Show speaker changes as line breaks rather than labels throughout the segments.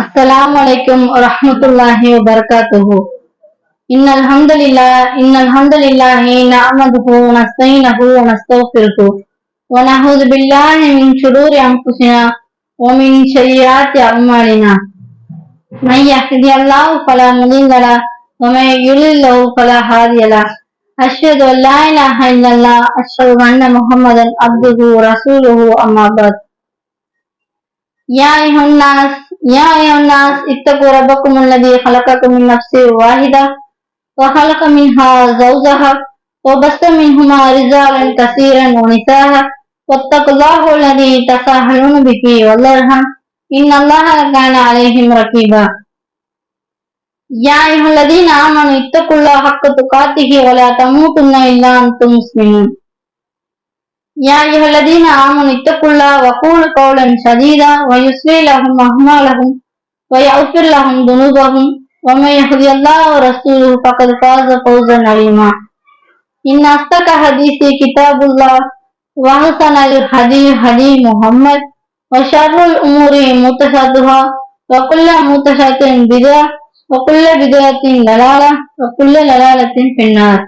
अस्सलामु अलैकुम रहमतुल्लाहि व बरकातुहू। इन्नल हम्दुलिल्लाहि नहमदुहु व नस्तईनुहु व नस्तगफिरुहु व नऊज़ु बिल्लाहि मिन शुरूरि अंफुसिना व मिन सय्यिआति अअमालिना। मन यहदिहिल्लाहु फला मुदिल्ल लहु व मन युद्लिल्हु फला हादिय लहु। अशहदु अन ला इलाहा इल्लल्लाह अशहदु अन्ना मुहम्मदन अब्दुहु व रसूलुहु अम्मा बाद। या अय्युहन्नास इत्तक़ू रब्बकुमुल्लज़ी खलक़कुम मिन नफ्सिन वाहिदा व खलक़ मिन्हा ज़ौजहा व बस्सा मिन्हुमा रिजालन कसीरन व निसाअ वत्तक़ुल्लाहल्लज़ी तसाअलून बिही वल अरहम इन्नल्लाहा काना अलैकुम रक़ीबा। या अय्युहल्लज़ीना आमनू इत्तक़ुल्लाहा हक़्क़ तुक़ातिही व ला तमूतुन्ना इल्ला व अंतुम मुस्लिमून। या अय्युहल्लज़ीना आमनू इत्तक़ुल्लाहा वक़ूलू क़ौलन सदीदा व युस्लिह लकुम अअमालकुम व यग़फिर लकुम ज़ुनूबकुम व मन यहदिल्लाहु व रसूलहु फ़क़द फ़ाज़ फ़ौज़न अज़ीमा। इन्न अस्दक़ल हदीसी किताबुल्लाह व अहसनल हदीइ हदी मुहम्मद व शर्रुल उमूरि मुहदसातुहा व कुल्लु मुहदसातिन बिदअह व कुल्लु बिदअतिन दलालह व कुल्लु दलालतिन फिन्नार।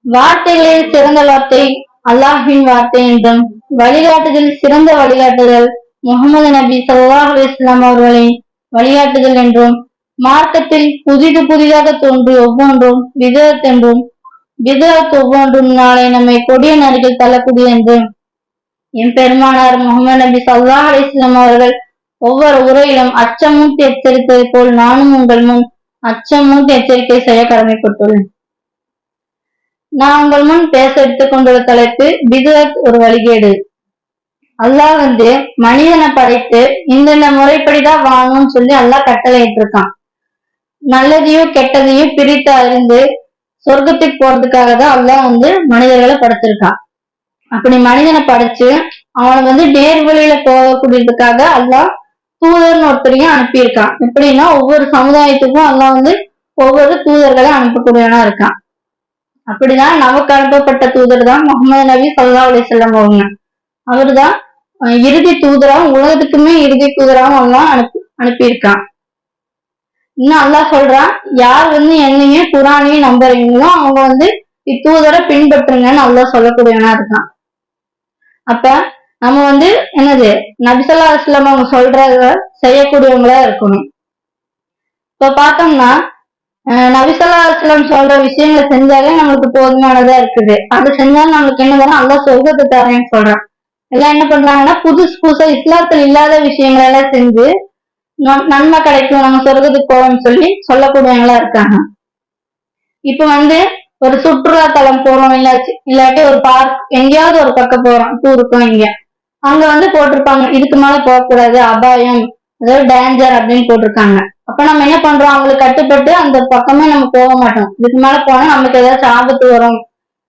வார்த்தைகளில் சிறந்த வார்த்தை அல்லாஹ்வின் வார்த்தை என்றும், வழிகாட்டுதல் சிறந்த வழிகாட்டுதல் முகமது நபி ஸல்லல்லாஹு அலைஹி வஸல்லம் அவர்களின் வழிகாட்டுதல் என்றும், மார்க்கத்தில் புதிதாக தோன்றி ஒவ்வொன்றும் பிதஅத் என்றும், பிதஅத் ஒவ்வொன்றும் நாளை நம்மை கொடிய நரகில் தள்ளக்கூடிய என்றும் என் பெருமானார் முகமது நபி ஸல்லல்லாஹு அலைஹி வஸல்லம் அவர்கள் ஒவ்வொரு உரையிலும் அச்சமூட்டி எச்சரித்ததை போல் நானும் உங்கள் முன் அச்சமூட்டி எச்சரிக்கை செய்ய கடமைப்பட்டுள்ளேன். நான் உங்கள் முன் பேச எடுத்துக்கொண்டுள்ள தலைப்பு பிதஅத் ஒரு வழிகேடு. அல்லாஹ் மனிதனை படைத்து இந்த முறைப்படிதான் வாங்கணும்னு சொல்லி அல்லாஹ் கட்டளையிட்டு இருக்கான். நல்லதையும் கெட்டதையும் பிரித்து அறிந்து சொர்க்கத்துக்கு போறதுக்காக தான் அல்லாஹ் மனிதர்களை படைச்சிருக்கான். அப்படி மனிதனை படைச்சு அவனை நேர்வழியில போகக்கூடியதுக்காக அல்லாஹ் தூதர்னு ஒருத்தரையும் அனுப்பியிருக்கான். எப்படின்னா ஒவ்வொரு சமுதாயத்துக்கும் அல்லாஹ் ஒவ்வொரு தூதர்களை அனுப்பக்கூடியவனா இருக்கான். அப்படிதான் நமக்கு அனுப்பப்பட்ட தூதர் தான் முகமது நபி ஸல்லல்லாஹு அலைஹி வஸல்லம் அவங்க. அவரு தான் இறுதி தூதராகவும் உலகத்துக்குமே இறுதி தூதராகவும் அல்லாஹ் அனுப்பியிருக்கான். இன்னும் அல்லாஹ் சொல்றான், யார் என்னையும் குரானையும் நம்புறீங்களோ அவங்க இத்தூதரை பின்பற்றுங்கன்னு அல்லாஹ் சொல்லக்கூடியவனா இருக்கான். அப்ப நம்ம என்னது நபி ஸல்லல்லாஹு அலைஹி வஸல்லம் அவங்க சொல்றத செய்யக்கூடியவங்களா இருக்கணும். இப்ப பார்த்தோம்னா நபி ஸல்லல்லாஹு அலைஹி வஸல்லம் சொல்ற விஷயங்களை செஞ்சாலே நம்மளுக்கு போதுமானதா இருக்குது. அது செஞ்சாலும் நம்மளுக்கு என்ன தரும், அல்லாஹ் சொர்க்கத்தை தரேன்னு சொல்றான். எல்லாம் என்ன பண்றாங்கன்னா புதுசா இஸ்லாத்தில் இல்லாத விஷயங்கள் எல்லாம் செஞ்சு நன்மை கிடைக்கும், நம்ம சொர்க்கத்துக்கு போவோம்னு சொல்லக்கூடியவங்களா இருக்காங்க. இப்ப ஒரு சுற்றுலா தலம் போறோம், இல்லாட்டி ஒரு பார்க் எங்கேயாவது ஒரு பக்கம் போறோம், டூருக்கும் இங்க அங்க போட்டிருப்பாங்க இதுக்கு மேல போகக்கூடாது, அபாயம், அதாவது டேஞ்சர் அப்படின்னு போட்டிருக்காங்க. அப்ப நம்ம என்ன பண்றோம், அவங்களுக்கு கட்டுப்பட்டு அந்த பக்கமே நம்ம போக மாட்டோம். இதுக்கு மேல போனா நமக்கு ஏதாச்சும் ஆபத்து வரும்,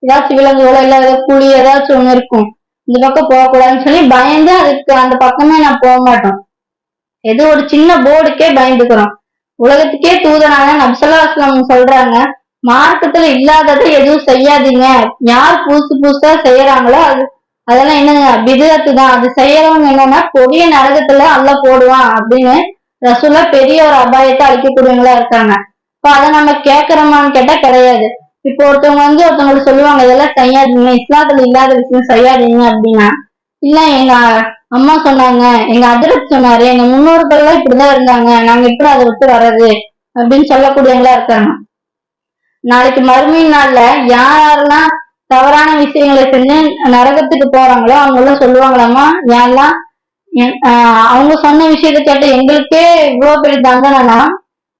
ஏதாச்சும் விலங்குகளோ இல்ல ஏதாவது புலி ஏதாச்சும் ஒண்ணு இருக்கும், இந்த பக்கம் போகக்கூடாதுன்னு சொல்லி பயந்து அதுக்கு அந்த பக்கமே நான் போக மாட்டோம். ஏதோ ஒரு சின்ன போர்டுக்கே பயந்துக்கிறோம். உலகத்துக்கே தூதரான நபி ஸல்லல்லாஹு அலைஹி வஸல்லம் சொல்றாங்க, மார்க்கத்துல இல்லாததை எதுவும் செய்யாதீங்க. யார் புதுசா செய்யறாங்களோ அதெல்லாம் என்னங்க பிதஅத்து தான். அது செய்யறவங்க என்னன்னா கொடிய நரகத்துல அல்லாஹ் போடுவான் அப்படின்னு ரசூலா பெரிய ஒரு அபாயத்தை அழிக்கக்கூடியவங்களா இருக்காங்க. இப்ப அதை நம்ம கேட்கிறோமான்னு கேட்டா கிடையாது. இப்போ ஒருத்தவங்க ஒருத்தவங்களுக்கு சொல்லுவாங்க இதெல்லாம் செய்யாதீங்க, இஸ்லாத்துல இல்லாத விஷயம் செய்யாதீங்க அப்படின்னா, இல்ல எங்க அம்மா சொன்னாங்க, எங்க அதிரத் சொன்னாரு, எங்க முன்னோர்கள் எல்லாம் இப்படிதான் இருந்தாங்க, நாங்க எப்படி அதை விட்டு வர்றது அப்படின்னு சொல்லக்கூடியவங்களா இருக்காங்க. நாளைக்கு மறுமை நாள்ல யாரெல்லாம் தவறான விஷயங்களை செஞ்சு நரகத்துக்கு போறாங்களோ அவங்க எல்லாம் சொல்லுவாங்களாமா, யாரெல்லாம் அவங்க சொன்ன விஷயத்த கேட்ட எங்களுக்கே இவ்வளவு பெரிய தண்டனைனா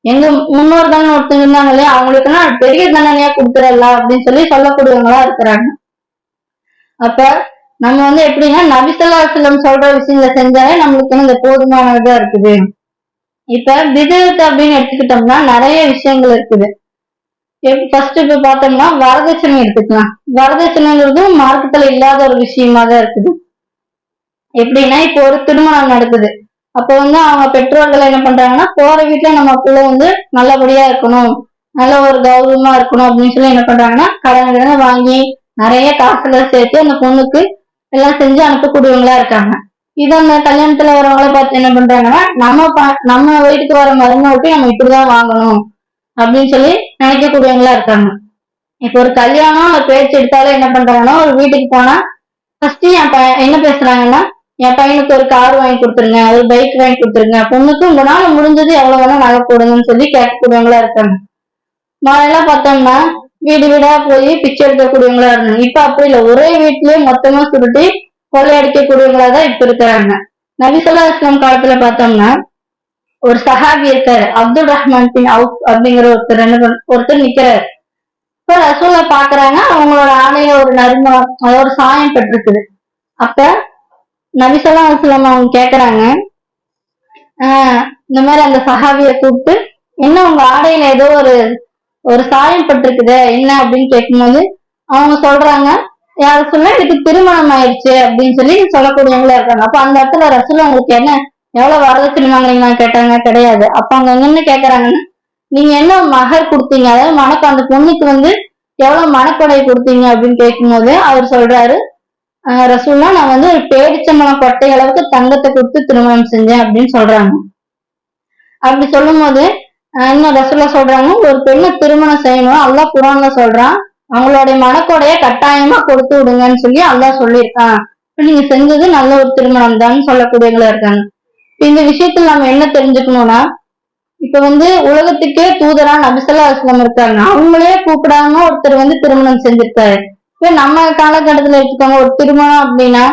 எங்க முன்னோர்கள் ஒருத்தங்க இருந்தாங்க இல்லையா, அவங்களுக்குன்னா பெரிய தண்டனையா கொடுத்துடலாம் அப்படின்னு சொல்லக்கூடியவங்களா இருக்கிறாங்க. அப்ப நம்ம எப்படின்னா நபி ஸல்லல்லாஹு அலைஹி வஸல்லம் சொல்ற விஷயங்களை செஞ்சாலே நம்மளுக்கு இந்த போதுமானதா இருக்குது. இப்ப பிதஅத் அப்படின்னு எடுத்துக்கிட்டோம்னா நிறைய விஷயங்கள் இருக்குது. ஃபர்ஸ்ட் இப்ப பார்த்தோம்னா வரதட்சணை எடுத்துக்கலாம். வரதட்சணைங்கிறது மார்க்கத்துல இல்லாத ஒரு விஷயமா தான் இருக்குது. எப்படின்னா இப்போ ஒரு திருமணம் நடக்குது, அப்ப அவங்க பெற்றோர்கள் என்ன பண்றாங்கன்னா, போற வீட்டுல நம்ம பிள்ளை நல்லபடியா இருக்கணும், நல்ல ஒரு கௌரவமா இருக்கணும் அப்படின்னு என்ன பண்றாங்கன்னா கடன் வாங்கி நிறைய காசுகளை சேர்த்து அந்த பொண்ணுக்கு எல்லாம் செஞ்சு அனுப்பக்கூடியவங்களா இருக்காங்க. இது அந்த கல்யாணத்துல வரவங்கள பார்த்து என்ன பண்றாங்கன்னா நம்ம வீட்டுக்கு வர மருமகளுக்கு நம்ம இப்படிதான் வாங்கணும் அப்படின்னு சொல்லி நினைக்கக்கூடியவங்களா இருக்காங்க. இப்ப ஒரு கல்யாணம் ஒரு பேச்சு எடுத்தாலும் என்ன பண்றாங்கன்னா, ஒரு வீட்டுக்கு போனா ஃபர்ஸ்ட் என்ன பேசுறாங்கன்னா, என் பையனுக்கு ஒரு கார் வாங்கி கொடுத்துருங்க, ஒரு பைக் வாங்கி கொடுத்துருங்க, பொண்ணுக்கு உங்களால முடிஞ்சது எவ்வளவு வேணா நகை போடுங்கன்னு சொல்லி கேட்கக்கூடியவங்களா இருக்காங்க. முதல்ல பார்த்தோம்னா வீடு வீடா போய் பிச்சை எடுக்கக்கூடியவங்களா இருந்தாங்க. இப்ப அப்படி இல்லை, ஒரே வீட்லயே மொத்தமா சுருட்டி கொள்ளையடிக்கக்கூடியவங்களா தான் இப்ப இருக்கிறாங்க. நபி ஸல்லல்லாஹு அலைஹி வஸல்லம் காலத்துல பார்த்தோம்னா ஒரு சஹாபி இருக்காரு, அப்துல் ரஹ்மான் பின் அவுஃப் அப்படிங்கிற ஒருத்தர் நிக்கிறாரு. இப்ப ரசூலை பாக்குறாங்க, அவங்களோட ஆடையில ஒரு நறுமணம், அதோட சாயம் பட்டிருக்குது. அப்ப நபி ஸல்லல்லாஹு அலைஹி வஸல்லம் அவங்க கேக்குறாங்க, இந்த மாதிரி அந்த சஹாபியை கூப்பிட்டு, என்ன உங்க ஆடையில ஏதோ ஒரு சாயம் பட்டிருக்குது என்ன அப்படின்னு கேட்கும்போது அவங்க சொல்றாங்க, யார சொல்ல எனக்கு திருமணம் ஆயிடுச்சு அப்படின்னு சொல்லி சொல்லக்கூடியவங்களா இருக்காங்க. அப்ப அந்த இடத்துல ரசூல் உங்களுக்கு என்ன எவ்வளவு வரதட்சணை வாங்குறீங்கன்னு கேட்டாங்க, கிடையாது. அப்ப அங்க என்னன்னு கேக்குறாங்கன்னா, நீங்க என்ன மகர் கொடுத்தீங்க, அதாவது அந்த பொண்ணுக்கு எவ்வளவு மனக்கொடை கொடுத்தீங்க அப்படின்னு கேட்கும்போது அவர் சொல்றாரு, ரசூல்லா நான் ஒரு பேரிச்சம்பழம் கொட்டை அளவுக்கு தங்கத்தை கொடுத்து திருமணம் செஞ்சேன் அப்படின்னு சொல்றாங்க. அப்படி சொல்லும் போது இன்னும் ரசூல்லா சொல்றாங்க, ஒரு பெண்ணை திருமணம் செய்யணும் அல்லாஹ் குர்ஆன்ல சொல்றான், அவங்களுடைய மனக்கொடைய கட்டாயமா கொடுத்து விடுங்கன்னு சொல்லி அல்லாஹ் சொல்லியிருக்கான். நீங்க செஞ்சது நல்ல ஒரு திருமணம் தான் சொல்லக்கூடியவங்களா இருக்காங்க. இந்த விஷயத்துல நம்ம என்ன தெரிஞ்சுக்கணும்னா, இப்ப உலகத்துக்கே தூதரா நபி ஸல்லல்லாஹு அலைஹி வஸல்லம் இருக்காங்க, அவங்களே கூப்பிடாம ஒருத்தர் திருமணம் செஞ்சிருக்காரு. இப்ப நம்ம காலகட்டத்துல எடுத்துக்கோங்க, ஒரு திருமணம் அப்படின்னா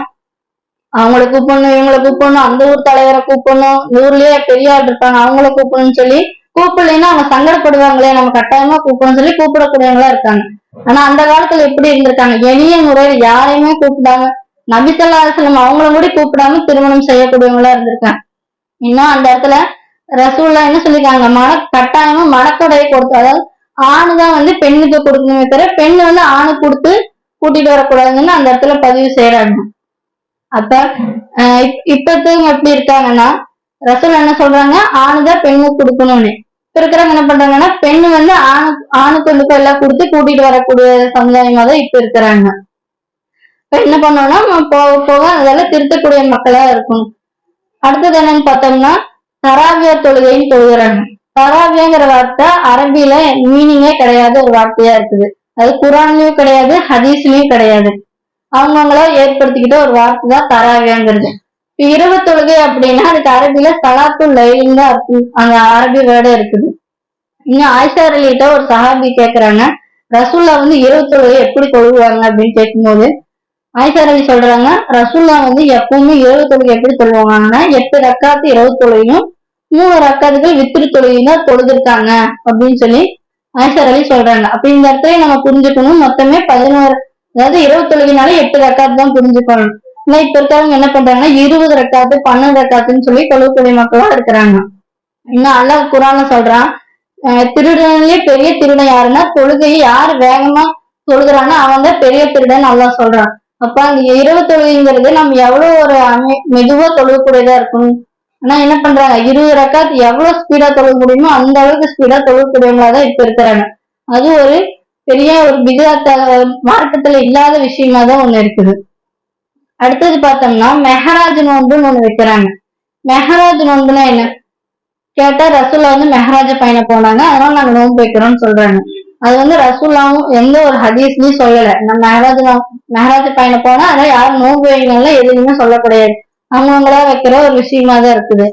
அவங்களை கூப்பிடணும், இவங்களை கூப்பிடணும், அந்த ஊர் தலைவரை கூப்பிடணும், ஊர்லயே பெரியார் இருப்பாங்க அவங்கள கூப்பிடணும்னு சொல்லி கூப்பிடலைன்னா அவங்க சங்கடப்படுவாங்களே, நம்ம கட்டாயமா கூப்பிடணும்னு சொல்லி கூப்பிடக்கூடியவங்களா இருக்காங்க. ஆனா அந்த காலத்துல எப்படி இருந்திருக்காங்க, எளிய முறையில யாரையுமே கூப்பிடாம நபி ஸல்லல்லாஹு அலைஹி வஸல்லம் அவங்கள கூட கூப்பிடாம திருமணம் செய்யக்கூடியவங்களா இருந்திருக்காங்க. இன்னும் அந்த இடத்துல ரசூல்லா என்ன சொல்லிருக்காங்க, கட்டாயமா மனக்கொடையை கொடுத்து, அதாவது ஆணுதான் பெண்ணுக்கு கொடுக்கணுமே தவிர பெண்ணு ஆணு கொடுத்து கூட்டிட்டு வரக்கூடாதுன்னு அந்த இடத்துல பதிவு செய்யறாங்க. அப்ப இப்பத்தவங்க எப்படி இருக்காங்கன்னா, ரசூல் என்ன சொல்றாங்க, ஆணுதான் பெண்ணுக்கு கொடுக்கணும்னு. இப்ப இருக்கிறவங்க என்ன பண்றாங்கன்னா, பெண்ணு ஆணுக்கு போய் எல்லாம் கொடுத்து கூட்டிட்டு வரக்கூடிய சமுதாயமா தான் இப்ப இருக்கிறாங்க. இப்ப என்ன பண்ணோம்னா போக போக அதெல்லாம் திருத்தக்கூடிய மக்களா இருக்கணும். அடுத்தது என்னன்னு பார்த்தோம்னா, தராவியா தொழுகைன்னு தொழுகிறாங்க. தராவியாங்கிற வார்த்தை அரபியில மீனிங்கே கிடையாது ஒரு வார்த்தையா இருக்குது. அது குர்ஆன்லயும் கிடையாது, ஹதீஸ்லயும் கிடையாது. அவங்கவுங்களா ஏற்படுத்திக்கிட்ட ஒரு வார்த்தை தான் தராவியாங்கிறது. இரவு தொழுகை அப்படின்னா அதுக்கு அரபியில சலாத்துல் லைல்னு அந்த அரபி வேர்டு இருக்குது. இன்னும் ஆயிஷா ரலிட்ட ஒரு சஹாபி கேக்குறாங்க, ரசூல்லா இரவு தொழுகை எப்படி தொழுவாங்க அப்படின்னு கேட்கும்போது ஆயிஷா ரலி சொல்றாங்க, ரசூல்லா எப்பவுமே இரவு தொழுகை எப்படி தொழுவாங்கன்னா 8 ரக்காத்து இரவு தொழுகையும் 3 ரக்காத்துகள் வித்திரு தொழுகையும் தான் தொழுதுருக்காங்க அப்படின்னு சொல்லி ஆயிஷா ரலி சொல்றாங்க. அப்ப இந்த இடத்துல நம்ம புரிஞ்சுக்கணும், மொத்தமே 11, அதாவது இரவு தொழுகைனால 8 ரக்காத்து தான் புரிஞ்சுக்கணும். இல்ல இப்ப இருக்கிறவங்க என்ன பண்றாங்கன்னா 20 ரக்காத்து 12 ரக்காத்துன்னு சொல்லி தொழுகக்கூடிய மக்களா இருக்கிறாங்க. இன்னும் அல்லாஹ் குர்ஆன்ல சொல்றான், திருடன்லயே பெரிய திருடன் யாருன்னா தொழுகையை யாரு வேகமா தொழுகிறானோ அவன் தான் பெரிய திருடன் அல்லாஹ் சொல்றான். அப்ப அந்த இரவு தொழுகைங்கிறது நம்ம எவ்வளவு ஒரு மெதுவா தொழுகக்கூடியதா இருக்கணும். ஆனா என்ன பண்றாங்க, 20 ரக்காத் எவ்வளவு ஸ்பீடா தொழுக முடியுமோ அந்த அளவுக்கு ஸ்பீடா தொழுகக்கூடியவங்களாதான் இப்ப இருக்கிறாங்க. அது ஒரு பெரிய ஒரு பிதஅத் மார்க்கத்துல இல்லாத விஷயமா தான் ஒண்ணு இருக்குது. அடுத்தது பார்த்தோம்னா மெஹராஜ் நோன்புன்னு ஒண்ணு வைக்கிறாங்க. மெஹராஜ் நோன்புனா என்ன கேட்டா, ரசூல்லா மெஹராஜ பயணம் போனாங்க, அதனால நாங்க நோன்பு வைக்கிறோம்னு சொல்றாங்க. அது ரசூல்லாவும் எந்த ஒரு ஹதீஸ்லயும் சொல்லல, நம்ம மெஹராஜ் பயணம் போனா அதனால யாரும் நோன்பு வைக்கணும்ல எதுவுமே சொல்லக்கூடாது, அவங்கவுங்களா வைக்கிற ஒரு விஷயமா தான் இருக்குது.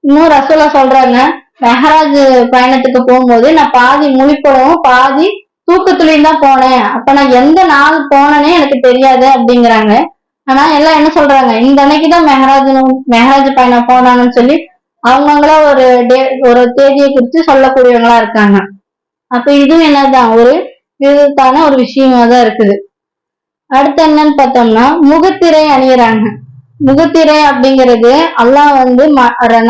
இன்னும் ரசூல்லா சொல்றாங்க, மெஹராஜ் பயணத்துக்கு போகும்போது நான் பாதி முழிப்படவும் பாதி தூக்கத்துலயும் தான் போனேன், அப்ப நான் எந்த நாள் போனேனே எனக்கு தெரியாது அப்படிங்கிறாங்க. ஆனா எல்லாம் என்ன சொல்றாங்க, இந்த அன்னைக்குதான் மெஹராஜ் பயணம் போனாங்கன்னு சொல்லி அவங்கவுங்களா ஒரு தேதியை குறித்து சொல்லக்கூடியவங்களா இருக்காங்க. அப்ப இதுவும் என்னதான் ஒரு விதத்தான ஒரு விஷயமா தான் இருக்குது. அடுத்து என்னன்னு பார்த்தோம்னா முகத்திரை அணியறாங்க. முகத்திரை அப்படிங்கிறது அல்லாஹ்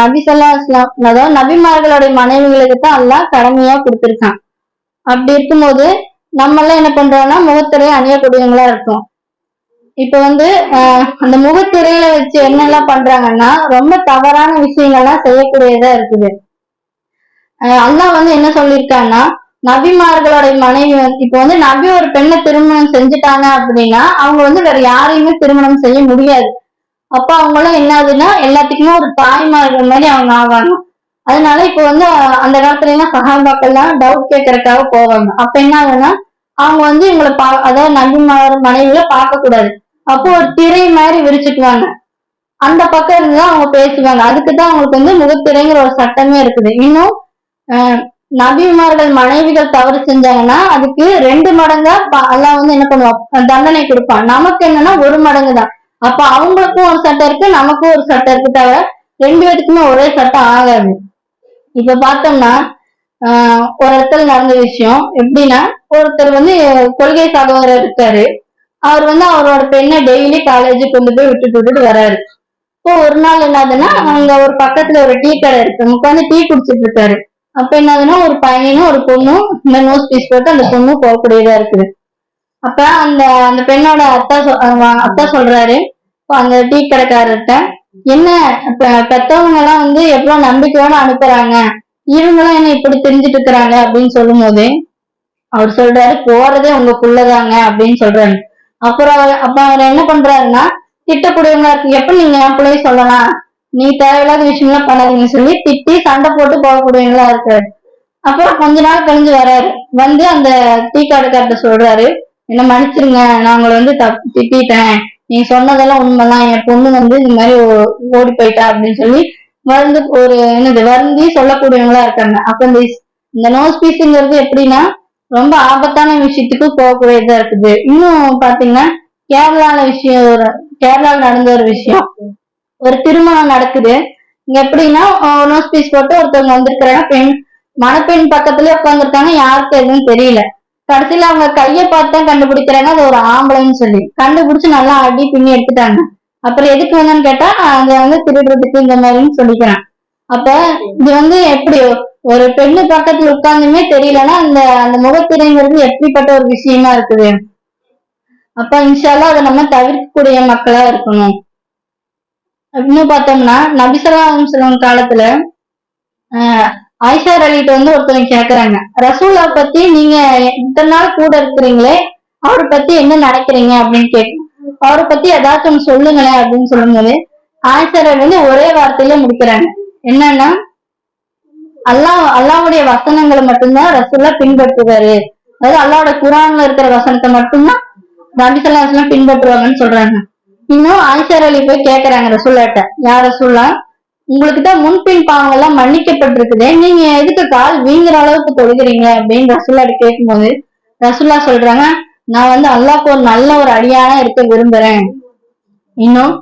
நபி ஸல்லல்லாஹு அலைஹி வஸல்லம், அதாவது நபிமார்களுடைய மனைவிகளுக்கு தான் அல்லாஹ் கடமையா கொடுத்திருக்கான். அப்படி இருக்கும்போது நம்ம எல்லாம் என்ன பண்றோம்னா முகத்திரை அணியக்கூடியவங்களா இருக்கும். இப்ப அந்த முகத்திரையில வச்சு என்னெல்லாம் பண்றாங்கன்னா ரொம்ப தவறான விஷயங்கள்லாம் செய்யக்கூடியதா இருக்குது. அல்லாஹ் என்ன சொல்லியிருக்காங்கன்னா, நபிமார்களுடைய மனைவி இப்ப நபி ஒரு பெண்ணை திருமணம் செஞ்சுட்டாங்க அப்படின்னா அவங்க வேற யாரையுமே திருமணம் செய்ய முடியாது. அப்ப அவங்களும் என்ன ஆகுதுன்னா எல்லாத்துக்குமே ஒரு தாய்மார்கள் மாதிரி அவங்க ஆவாங்க. அதனால இப்ப வந்து அந்த காலத்துல எல்லாம் சகாபாக்கள்லாம் டவுட் கேட்கறதுக்காக போவாங்க. அப்ப என்ன ஆகுதுன்னா அவங்க வந்து இவங்களை அதாவது நபிமார் மனைவியில பார்க்க கூடாது. அப்போ ஒரு திரை மாதிரி விரிச்சுக்குவாங்க. அந்த பக்கம் இருந்துதான் அவங்க பேசுவாங்க. அதுக்குதான் அவங்களுக்கு வந்து முகத்திரைங்கிற ஒரு சட்டமே இருக்குது. இன்னும் நபிமார்கள் மனைவிகள் தவறு செஞ்சாங்கன்னா அதுக்கு 2 மடங்கா அல்லாஹ் வந்து என்ன பண்ணுவான், தண்டனை கொடுப்பான். நமக்கு என்னன்னா 1 மடங்கு தான். அப்ப அவங்களுக்கும் ஒரு சட்டம் இருக்கு, நமக்கும் ஒரு சட்டம் இருக்கு, தவிர 2 பேருக்குமே ஒரே சட்டம் ஆகாது. இப்ப பார்த்தோம்னா ஒரு இடத்துல நடந்த விஷயம் எப்படின்னா, ஒருத்தர் வந்து கொள்கை சகோதரர் இருக்காரு. அவர் வந்து அவரோட பெண்ணை டெய்லி காலேஜ் கொண்டு போய் விட்டுட்டு வர்றாரு. இப்போ ஒரு நாள் என்னதுன்னா, அங்க ஒரு பக்கத்துல ஒரு டீ கடை இருக்கு, உட்காந்து டீ குடிச்சிட்டு இருக்காரு. அப்ப என்னதுன்னா ஒரு பையனும் ஒரு பொண்ணும் இந்த நோஸ் பீஸ் போட்டு அந்த பொண்ணும் போகக்கூடியதா இருக்குது. அப்ப அந்த அந்த பெண்ணோட அத்தா சொல்றாரு அந்த டீ கடைக்காரர்கிட்ட, என்ன பெத்தவங்க எல்லாம் வந்து எவ்வளவு நம்பிக்கையோட அனுப்புறாங்க, இவங்களும் என்ன இப்படி தெரிஞ்சுட்டு இருக்கிறாங்க அப்படின்னு சொல்லும் போது அவர் சொல்றாரு, போறதே உங்க புள்ளதாங்க அப்படின்னு சொல்றாரு. அப்புறம் அப்ப அவர் என்ன பண்றாருன்னா, திட்டக்கூடியவங்களா இருக்கு, எப்படி நீங்க என் பிள்ளைய சொல்லலாம், நீ தேவையில்லாத விஷயம் எல்லாம் பண்ணாதீங்கன்னு சொல்லி திட்டி சண்டை போட்டு போகக்கூடியவங்களா இருக்காரு. அப்புறம் கொஞ்ச நாள் கழிஞ்சு வர்றாரு. வந்து அந்த டீ கடைக்கார்ட்ட சொல்றாரு, என்ன மன்னிச்சிருங்க, நான் உங்களை வந்து திட்டேன், நீங்க சொன்னதெல்லாம் உண்மைதான், என் பொண்ணு வந்து இந்த மாதிரி ஓடி போயிட்டா அப்படின்னு சொல்லி மருந்து ஒரு என்னது வருந்தி சொல்லக்கூடியவங்களா இருக்காங்க. அப்ப இந்த நோஸ் பீஸுங்கிறது எப்படின்னா ரொம்ப ஆபத்தான விஷயத்துக்கு போகக்கூடியதா இருக்குது. இன்னும் பாத்தீங்கன்னா கேரளால நடந்த ஒரு விஷயம், ஒரு திருமணம் நடக்குது. இங்க எப்படின்னா நோஸ் பீஸ் போட்டு ஒருத்தவங்க வந்திருக்கிறாங்க, மணப்பெண் பக்கத்துலயே உட்காந்துருக்காங்க, யாருக்கு எதுவும் தெரியல. கடைசியில அவங்க கைய பார்த்து கண்டுபிடிக்கிறாங்க அது ஒரு ஆம்பளைன்னு சொல்லி. கண்டுபிடிச்சு நல்லா அடி பின்னி எடுத்துட்டாங்க. அப்புறம் எதுக்கு வந்தோன்னு கேட்டா அங்க வந்து திருடுறதுக்கு இந்த மாதிரின்னு சொல்லிக்கிறான். அப்ப இது வந்து எப்படி ஒரு பெண்ணு பக்கத்துல உட்கார்ந்துமே தெரியலன்னா அந்த அந்த முகத்திரைங்கிறது எப்படிப்பட்ட ஒரு விஷயமா இருக்குது. அப்ப இன்ஷால்லா அதை நம்ம தவிர்க்கக்கூடிய மக்களா இருக்கணும். இன்னும் பார்த்தோம்னா நபிசல்லாம் சொல்லும் காலத்துல ஆயிஷா அலிட்ட வந்து ஒருத்தவங்க கேக்குறாங்க, ரசூலா பத்தி நீங்க இத்தனை நாள் கூட இருக்கிறீங்களே, அவரை பத்தி என்ன நினைக்கிறீங்க அப்படின்னு கேட்கும். அவரை பத்தி ஏதாச்சும் ஒண்ணு சொல்லுங்களேன் அப்படின்னு சொல்லும் போது ஆயிஷா அலி வந்து ஒரே வார்த்தையில முடிக்கிறாங்க, என்னன்னா அல்லாவுடைய வசனங்களை மட்டும்தான் ரசூலா பின்பற்றுவாரு, அதாவது அல்லாவோட குரான்ல இருக்கிற வசனத்தை மட்டும்தான் நபிசல்லாம் பின்பற்றுவாங்கன்னு சொல்றாங்க. இன்னும் ஆயிஷா அலி போய் கேக்குறாங்க ரசூல்லாட்ட, யார் ரசூலா, உங்களுக்கு தான் முன்பின் பாவங்கள் எல்லாம் மன்னிக்கப்பட்டிருக்குது, நீங்க எதுக்கு கால் வீங்குற அளவுக்கு தொழுகிறீங்க அப்படின்னு ரசூல்லாட்ட கேட்கும்போது ரசூல்லா சொல்றாங்க, நான் வந்து அல்லாஹ்க்கு ஒரு நல்ல ஒரு அடியானா இருக்க விரும்புறேன். இன்னும்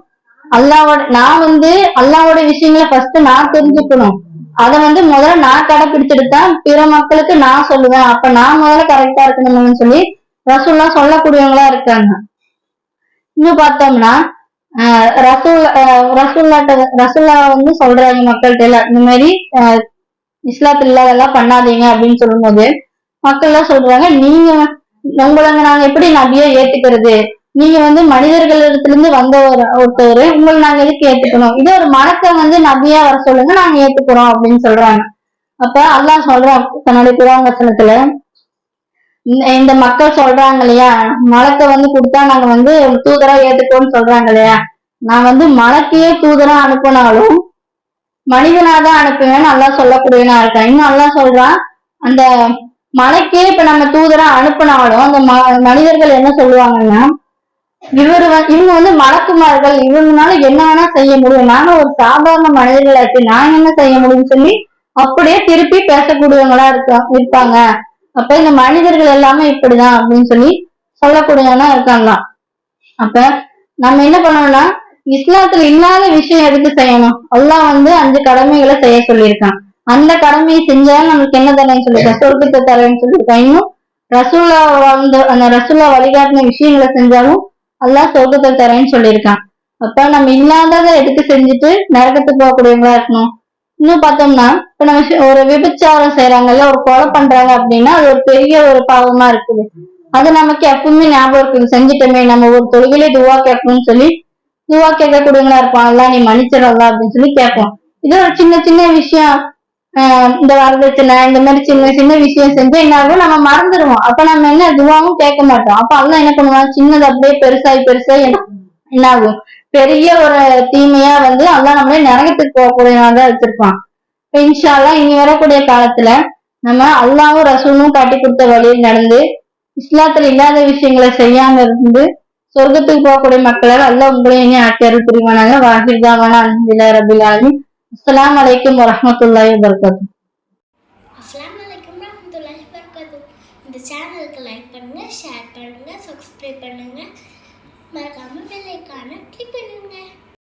நான் வந்து அல்லாவோட விஷயங்களை ஃபர்ஸ்ட் நான் தெரிஞ்சுக்கணும், அதை வந்து முதல்ல நான் கடைபிடிச்சிட்டு தான் பிற மக்களுக்கு நான் சொல்லுவேன், அப்ப நான் முதல்ல கரெக்டா இருக்கணும்னு சொல்லி ரசூல்லா சொல்லக்கூடியவங்களா இருக்காங்க. இன்னும் பார்த்தோம்னா ரசூல்லா வந்து சொல்றாங்க மக்கள்கிட்ட எல்லாம், இந்த மாதிரி இஸ்லாத்துல இல்லாதெல்லாம் பண்ணாதீங்க அப்படின்னு சொல்லும் போது மக்கள் எல்லாம் சொல்றாங்க, நீங்க உங்களை நாங்க எப்படி நபியா ஏத்துக்கிறது, நீங்க வந்து மனிதர்களிடத்துல இருந்து வந்த ஒருத்தவர், உங்களை நாங்க எதுக்கு ஏத்துக்கணும், இதே ஒரு மனத்தை வந்து நபியா வர சொல்லுங்க நாங்க ஏத்துக்கிறோம் அப்படின்னு சொல்றாங்க. அப்ப அல்லாஹ் சொல்றோம் தன்னுடைய குர்ஆன் வசனத்துல, இந்த மக்கள் சொல்றாங்க இல்லையா, மலக்க வந்து கொடுத்தா நாங்க வந்து தூதரா ஏத்துக்கோன்னு சொல்றாங்க இல்லையா, நான் வந்து மலக்கையே தூதரா அனுப்பினாலும் மனிதனாதான் அனுப்புவேன்னு நல்லா சொல்லக்கூடியவனா இருக்கேன். இன்னும் நல்லா சொல்றான், அந்த மலைக்கே இப்ப நம்ம தூதரா அனுப்பினாலும் அந்த மனிதர்கள் என்ன சொல்லுவாங்கன்னா, இவங்க வந்து மலக்குமார்கள், இவங்கனால என்ன வேணா செய்ய முடியும், நாங்க ஒரு சாதாரண மனிதர்களாச்சு நாங்க என்ன செய்ய முடியும்னு சொல்லி அப்படியே திருப்பி பேசக்கூடியவங்களா இருப்பாங்க. அப்ப இந்த மனிதர்கள் எல்லாமே இப்படிதான் அப்படின்னு சொல்லி சொல்லக்கூடியவனா இருக்காங்களாம். அப்ப நம்ம என்ன பண்ணோம்னா, இஸ்லாத்துல இல்லாத விஷயம் எதுக்கு செய்யணும், அல்லாஹ் வந்து 5 கடமைகளை செய்ய சொல்லியிருக்கான், அந்த கடமையை செஞ்சாலும் நம்மளுக்கு என்ன தரேன்னு சொல்லியிருக்கான், சொர்க்கத்தை தரேன்னு சொல்லியிருக்கான். இன்னும் ரசூல்லா வந்து அந்த ரசூல்லா வழிகாட்டின விஷயங்களை செஞ்சாலும் அல்லாஹ் சொர்க்கத்தை தரேன்னு சொல்லியிருக்கான். அப்ப நம்ம இல்லாததை எதுக்கு செஞ்சுட்டு நரகத்துக்கு போகக்கூடியவங்களா இருக்கணும். இன்னும் பார்த்தோம்னா இப்ப நம்ம ஒரு விபச்சாரம் செய்யறாங்கல்ல, ஒரு கொலை பண்றாங்க அப்படின்னா அது ஒரு பெரிய ஒரு பாவமா இருக்குது. அது நமக்கு எப்பவுமே ஞாபகம் இருக்குது, செஞ்சுட்டோமே நம்ம ஒரு தொழுகையிலே துவா கேட்கணும்னு சொல்லி துவா கேட்கக்கூடியவங்களா இருப்பான், அல்லா நீ மன்னிச்சிடலாம் அப்படின்னு சொல்லி கேட்போம். இது ஒரு சின்ன சின்ன விஷயம், இந்த வரதட்சணை இந்த மாதிரி சின்ன சின்ன விஷயம் செஞ்சு என்ன ஆகும், நம்ம மறந்துடுவோம். அப்ப நம்ம என்ன துவாவும் கேட்க மாட்டோம். அப்ப அல்லா என்ன பண்ணுவான், சின்னது அப்படியே பெருசாகி என்ன ஆகும், பெரிய ஒரு தீமையா வந்து அல்லாஹ் நம்மளே நரகத்துக்கு போகக்கூடியதான் வச்சிருப்பான். இப்ப இன்ஷா அல்லாஹ் இனி வரக்கூடிய காலத்துல நம்ம அல்லாஹ்வும் ரசூலும் காட்டி கொடுத்த வழியில் நடந்து இஸ்லாத்துல இல்லாத விஷயங்களை செய்யாம இருந்து சொர்க்கத்துக்கு போகக்கூடிய மக்களால் அல்லாஹ் உங்களையும் இனி ஆக்கியர்கள் புரிவானாங்க. வாஹிர்தாவான அல்ஹம்துலில்லாஹி ரப்பில் ஆலமீன். அஸ்ஸலாமு அலைக்கும் வரஹ்மத்துல்லாஹி வபரகாத்துஹு.
அஸ்ஸலாமு அலைக்கும் வரஹ்மத்துல்லாஹி வபரகாத்துஹு. இந்த சேனலுக்கு லைக் பண்ணுங்க, ஷேர் பண்ணுங்க, சப்ஸ்கிரைப் பண்ணுங்க, மறக்காம பெல் ஐகானை கிளிக் பண்ணுங்க.